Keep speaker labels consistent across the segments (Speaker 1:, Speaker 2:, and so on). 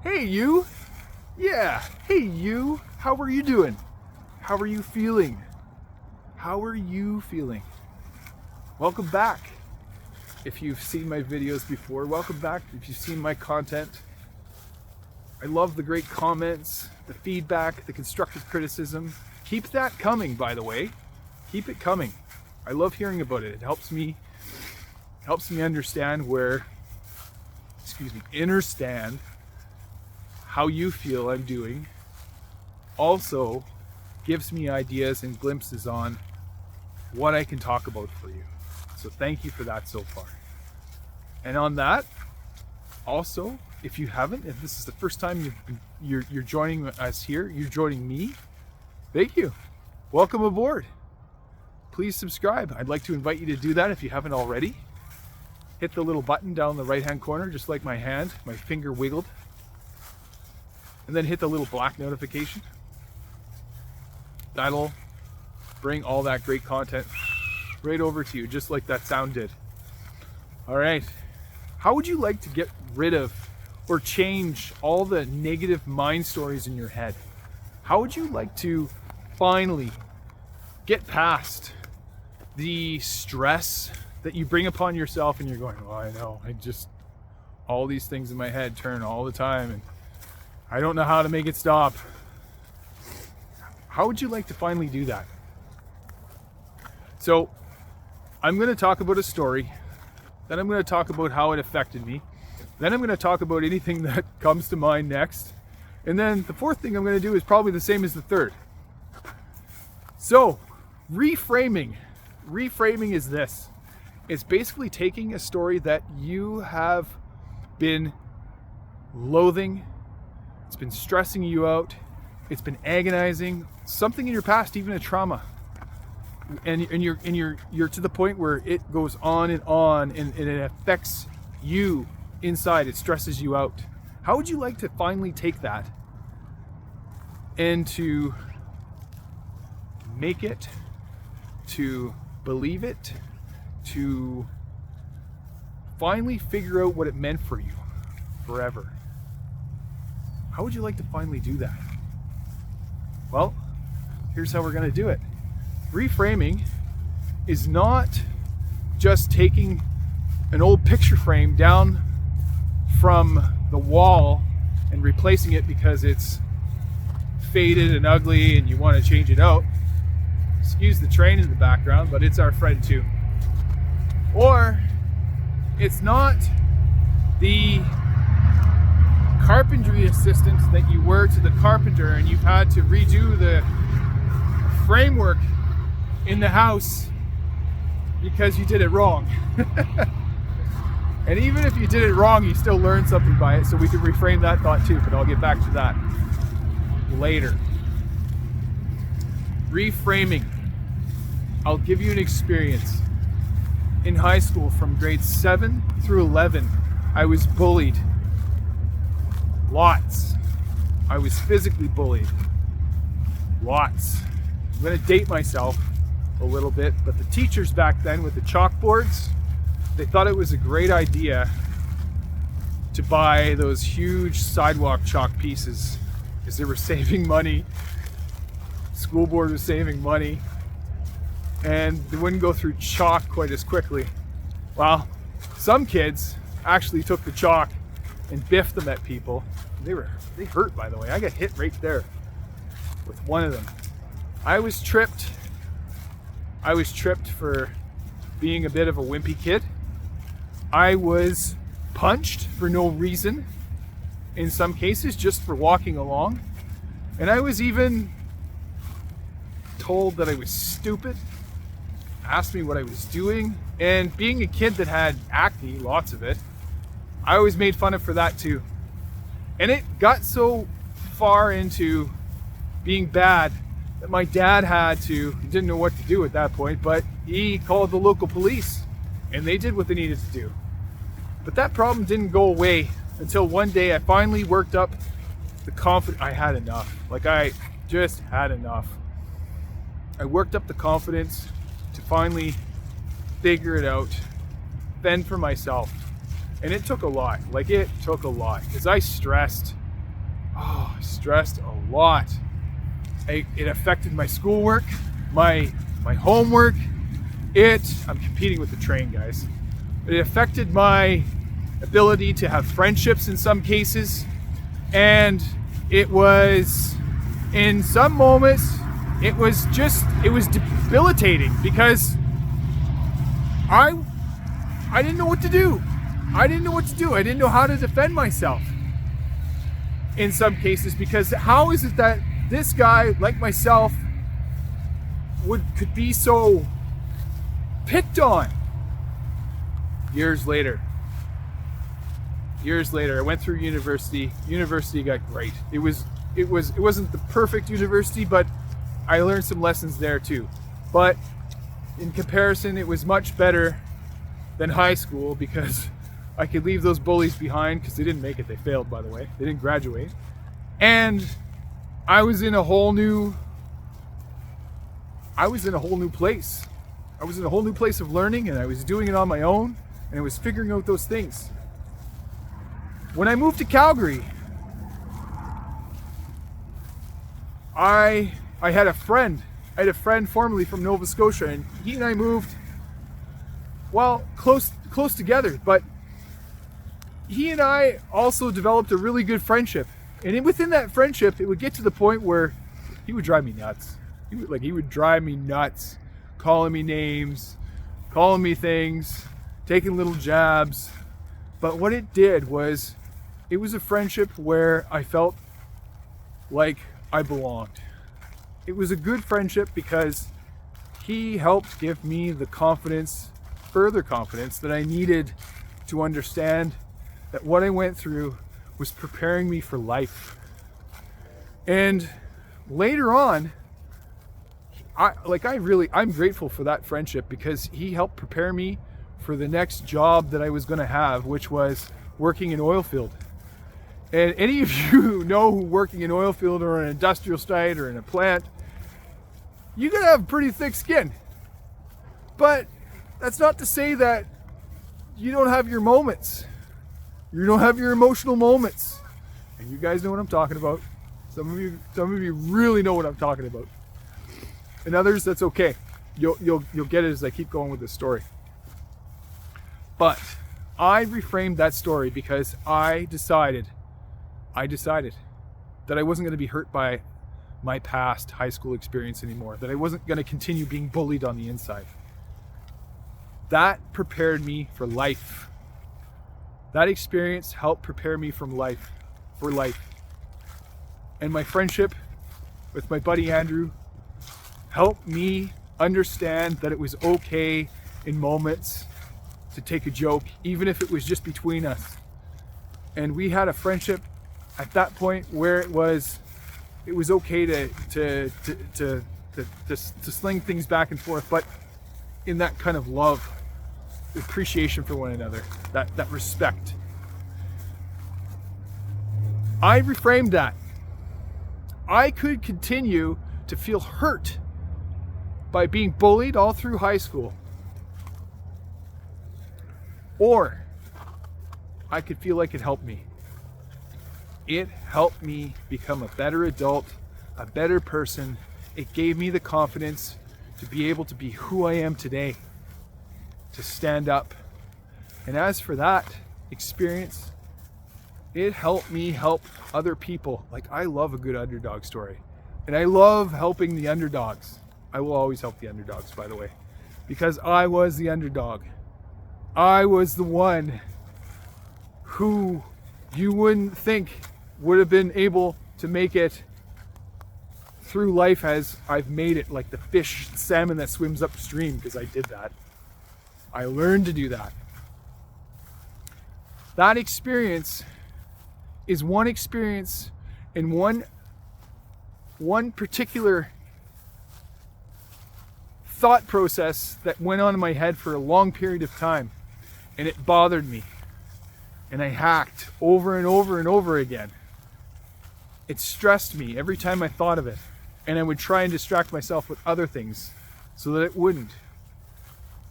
Speaker 1: Hey you! Yeah, hey you! How are you doing? How are you feeling? How are you feeling? Welcome back. If you've seen my videos before, welcome back. If you've seen my content, I love the great comments, the feedback, the constructive criticism. Keep that coming, by the way. Keep it coming. I love hearing about it. It helps me understand understand how you feel I'm doing. Also gives me ideas and glimpses on what I can talk about for you. So thank you for that so far. And on that, also, if you haven't, if this is the first time you're joining us here, you're joining me, thank you. Welcome aboard. Please subscribe. I'd like to invite you to do that if you haven't already. Hit the little button down the right-hand corner, just like my hand, my finger wiggled. And then hit the little black notification. That'll bring all that great content right over to you, just like that sound did. All right. How would you like to get rid of or change all the negative mind stories in your head? How would you like to finally get past the stress that you bring upon yourself and you're going, well, I know, all these things in my head turn all the time and I don't know how to make it stop. How would you like to finally do that? So I'm going to talk about a story, then I'm going to talk about how it affected me, then I'm going to talk about anything that comes to mind next, and then the fourth thing I'm going to do is probably the same as the third. So reframing is this. It's basically taking a story that you have been loathing, it's been stressing you out, it's been agonizing, something in your past, even a trauma, and you're to the point where it goes on and it affects you inside. It stresses you out. How would you like to finally take that and to make it, to believe it, to finally figure out what it meant for you forever? How would you like to finally do that? Well, here's how we're going to do it. Reframing is not just taking an old picture frame down from the wall and replacing it because it's faded and ugly and you want to change it out. Excuse the train in the background, but it's our friend too. Or it's not the carpentry assistant that you were to the carpenter and you've had to redo the framework in the house because you did it wrong. And even if you did it wrong, you still learned something by it, so we can reframe that thought too, but I'll get back to that later. Reframing. I'll give you an experience. In high school, from grades 7 through 11, I was bullied. Lots. I was physically bullied. Lots. I'm going to date myself a little bit, but the teachers back then with the chalkboards, they thought it was a great idea to buy those huge sidewalk chalk pieces because they were saving money. School board was saving money and they wouldn't go through chalk quite as quickly. Well, some kids actually took the chalk and biffed them at people. They hurt, by the way. I got hit right there with one of them. I was tripped for being a bit of a wimpy kid. I was punched for no reason, in some cases just for walking along. And I was even told that I was stupid, asked me what I was doing. And being a kid that had acne, lots of it, I was made fun of for that too. And it got so far into being bad that my dad he didn't know what to do at that point, but he called the local police and they did what they needed to do. But that problem didn't go away until one day I finally worked up the confidence. I had enough. I just had enough. I worked up the confidence to finally figure it out, fend for myself. And it took a lot. It took a lot because I stressed I stressed a lot. It affected my schoolwork, my homework. I'm competing with the train, guys. It affected my ability to have friendships in some cases. And it was, in some moments, it was debilitating because I didn't know what to do. I didn't know how to defend myself in some cases, because how is it that this guy, like myself, could be so picked on? Years later, I went through university. University got great. It wasn't the perfect university, but I learned some lessons there too. But in comparison, it was much better than high school because I could leave those bullies behind, because they didn't make it. They failed, by the way. They didn't graduate. And I was in a whole new place. I was in a whole new place of learning, and I was doing it on my own, and I was figuring out those things. When I moved to Calgary, I had a friend. I had a friend formerly from Nova Scotia, and he and I moved, well, close together, but he and I also developed a really good friendship. And within that friendship, it would get to the point where he would drive me nuts. He would drive me nuts, calling me names, calling me things, taking little jabs. But what it did was, it was a friendship where I felt like I belonged. It was a good friendship because he helped give me the confidence, further confidence, that I needed to understand that what I went through was preparing me for life. And later on, I'm grateful for that friendship, because he helped prepare me for the next job that I was going to have, which was working in oil field. And any of you who know working in oil field or an industrial site or in a plant, you gotta have pretty thick skin. But that's not to say that you don't have your moments. You don't have your emotional moments. And you guys know what I'm talking about. Some of you really know what I'm talking about. And others, that's okay. You'll get it as I keep going with this story. But I reframed that story because I decided that I wasn't going to be hurt by my past high school experience anymore, that I wasn't going to continue being bullied on the inside. That prepared me for life. That experience helped prepare me for life. And my friendship with my buddy Andrew helped me understand that it was okay in moments to take a joke, even if it was just between us. And we had a friendship at that point where it was okay to sling things back and forth, but in that kind of love, appreciation for one another, that respect. I reframed that. I could continue to feel hurt by being bullied all through high school, or I could feel like it helped me. It helped me become a better adult, a better person. It gave me the confidence to be able to be who I am today, to stand up. And as for that experience, it helped me help other people. Like, I love a good underdog story, and I love helping the underdogs. I will always help the underdogs, by the way, because I was the underdog. I was the one who you wouldn't think would have been able to make it through life as I've made it, like the fish, salmon that swims upstream, because I did that. I learned to do that. That experience is one experience in one particular thought process that went on in my head for a long period of time, and it bothered me, and I hacked over and over and over again. It stressed me every time I thought of it, and I would try and distract myself with other things so that it wouldn't.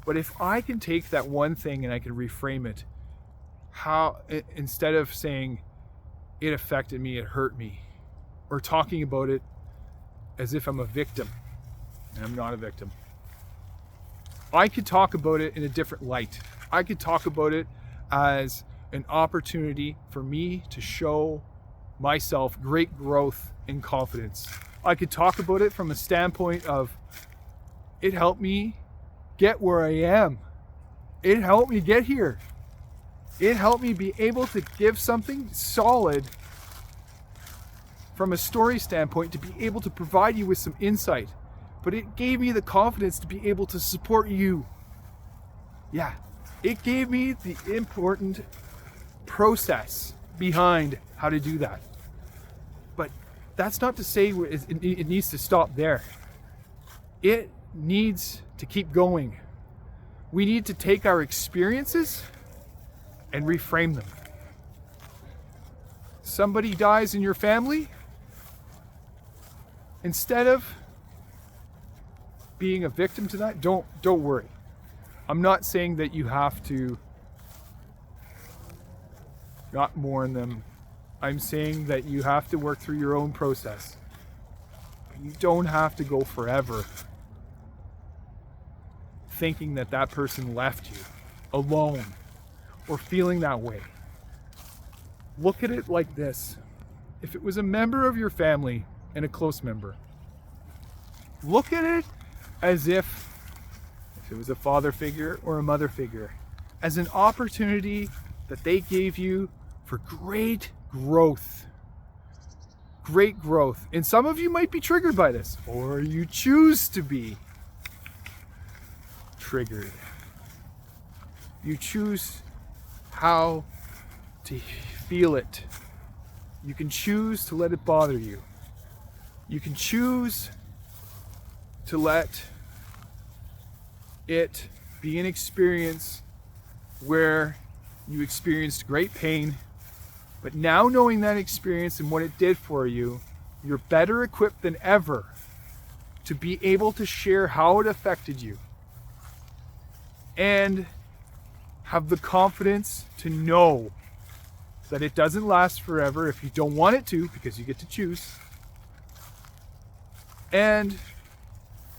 Speaker 1: But if I can take that one thing and I can reframe it, how, instead of saying it affected me, it hurt me. Or talking about it as if I'm a victim, and I'm not a victim. I could talk about it in a different light. I could talk about it as an opportunity for me to show myself great growth and confidence. I could talk about it from a standpoint of it helped me get where I am. It helped me get here. It helped me be able to give something solid from a story standpoint, to be able to provide you with some insight. But it gave me the confidence to be able to support you. Yeah, it gave me the important process behind how to do that. But that's not to say it needs to stop there. It needs to keep going. We need to take our experiences and reframe them. Somebody dies in your family. Instead of being a victim to that, don't worry. I'm not saying that you have to not mourn them. I'm saying that you have to work through your own process. You don't have to go forever thinking that that person left you alone or feeling that way. Look at it like this. If it was a member of your family and a close member, look at it as if it was a father figure or a mother figure, as an opportunity that they gave you for great growth. Great growth. And some of you might be triggered by this, or you choose to be triggered. You choose how to feel it. You can choose to let it bother you. You can choose to let it be an experience where you experienced great pain, but now knowing that experience and what it did for you, you're better equipped than ever to be able to share how it affected you and have the confidence to know that it doesn't last forever if you don't want it to, because you get to choose, and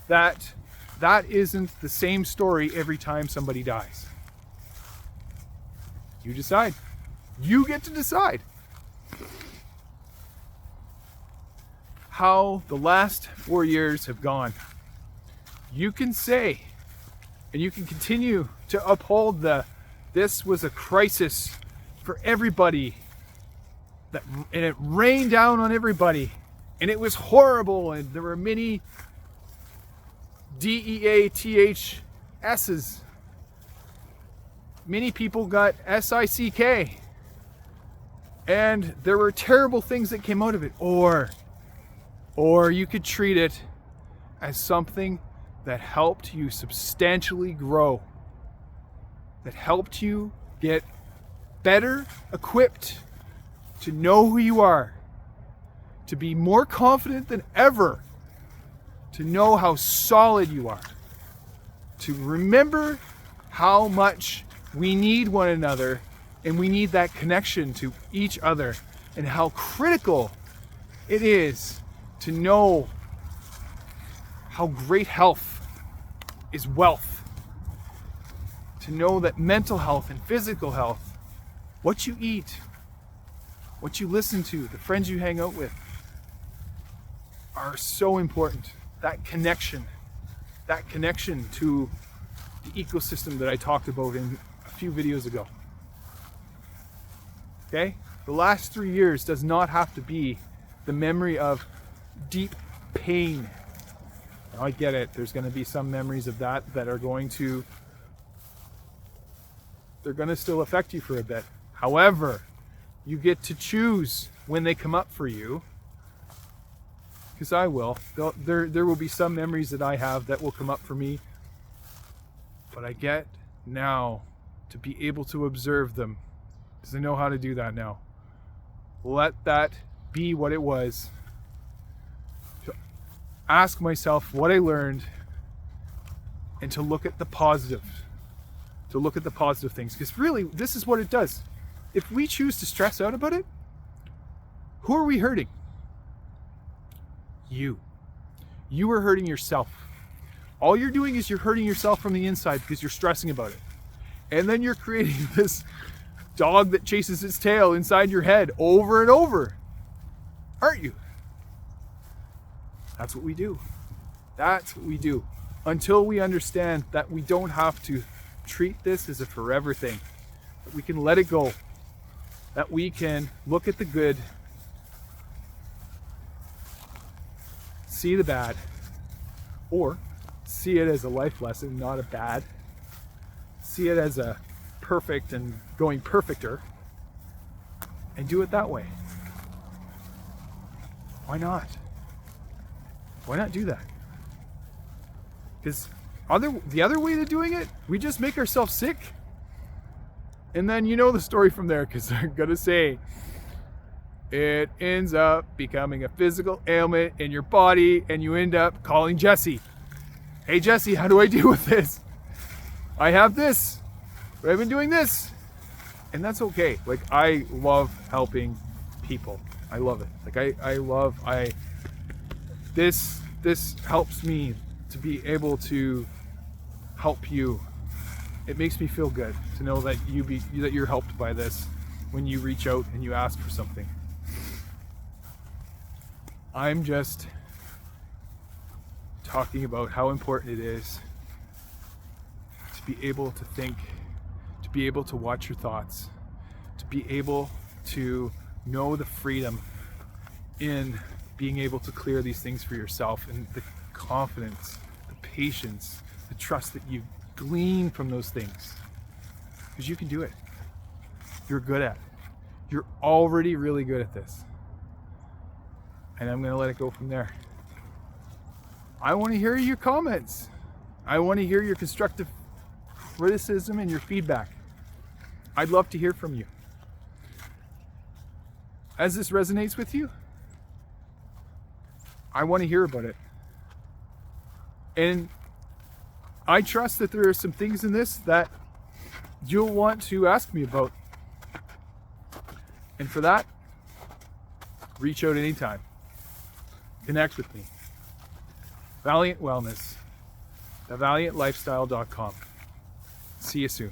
Speaker 1: that isn't the same story every time somebody dies. You decide. You get to decide how the last 4 years have gone. You can say, and you can continue to uphold this was a crisis for everybody, and it rained down on everybody, and it was horrible, and there were many DEATHS's. Many people got SICK, and there were terrible things that came out of it. Or you could treat it as something that helped you substantially grow, that helped you get better equipped to know who you are, to be more confident than ever, to know how solid you are, to remember how much we need one another and we need that connection to each other, and how critical it is to know how great health is wealth, to know that mental health and physical health, what you eat, what you listen to, the friends you hang out with, are so important. That connection to the ecosystem that I talked about in a few videos ago. Okay? The last 3 years does not have to be the memory of deep pain. Now, I get it. There's going to be some memories of that are going to still affect you for a bit. However, you get to choose when they come up for you. Because I will. There will be some memories that I have that will come up for me. But I get now to be able to observe them, because I know how to do that now. Let that be what it was. To ask myself what I learned, and to look at the positive. To look at the positive things. Because really, this is what it does. If we choose to stress out about it, Who are we hurting? You. You are hurting yourself. All you're doing is you're hurting yourself from the inside because you're stressing about it. And then you're creating this dog that chases its tail inside your head over and over. Aren't you? That's what we do. That's what we do. Until we understand that we don't have to treat this as a forever thing. That we can let it go. That we can look at the good, see the bad, or see it as a life lesson, not a bad. See it as a perfect and going perfecter, and do it that way. Why not? Why not do that? Because the other way to doing it, we just make ourselves sick. And then you know the story from there, because they're going to say it ends up becoming a physical ailment in your body, and you end up calling Jesse. Hey Jesse, how do I deal with this? I have this, but I've been doing this. And that's okay. Like, I love helping people. I love it. This helps me to be able to help you. It makes me feel good to know that you're helped by this when you reach out and you ask for something. I'm just talking about how important it is to be able to think, to be able to watch your thoughts, to be able to know the freedom in being able to clear these things for yourself, and the confidence, the patience, the trust that you glean from those things. Because you can do it. You're good at it. You're already really good at this. And I'm going to let it go from there. I want to hear your comments. I want to hear your constructive criticism and your feedback. I'd love to hear from you. As this resonates with you, I want to hear about it. And I trust that there are some things in this that you'll want to ask me about. And for that, reach out anytime. Connect with me. Valiant Wellness, thevaliantlifestyle.com. See you soon.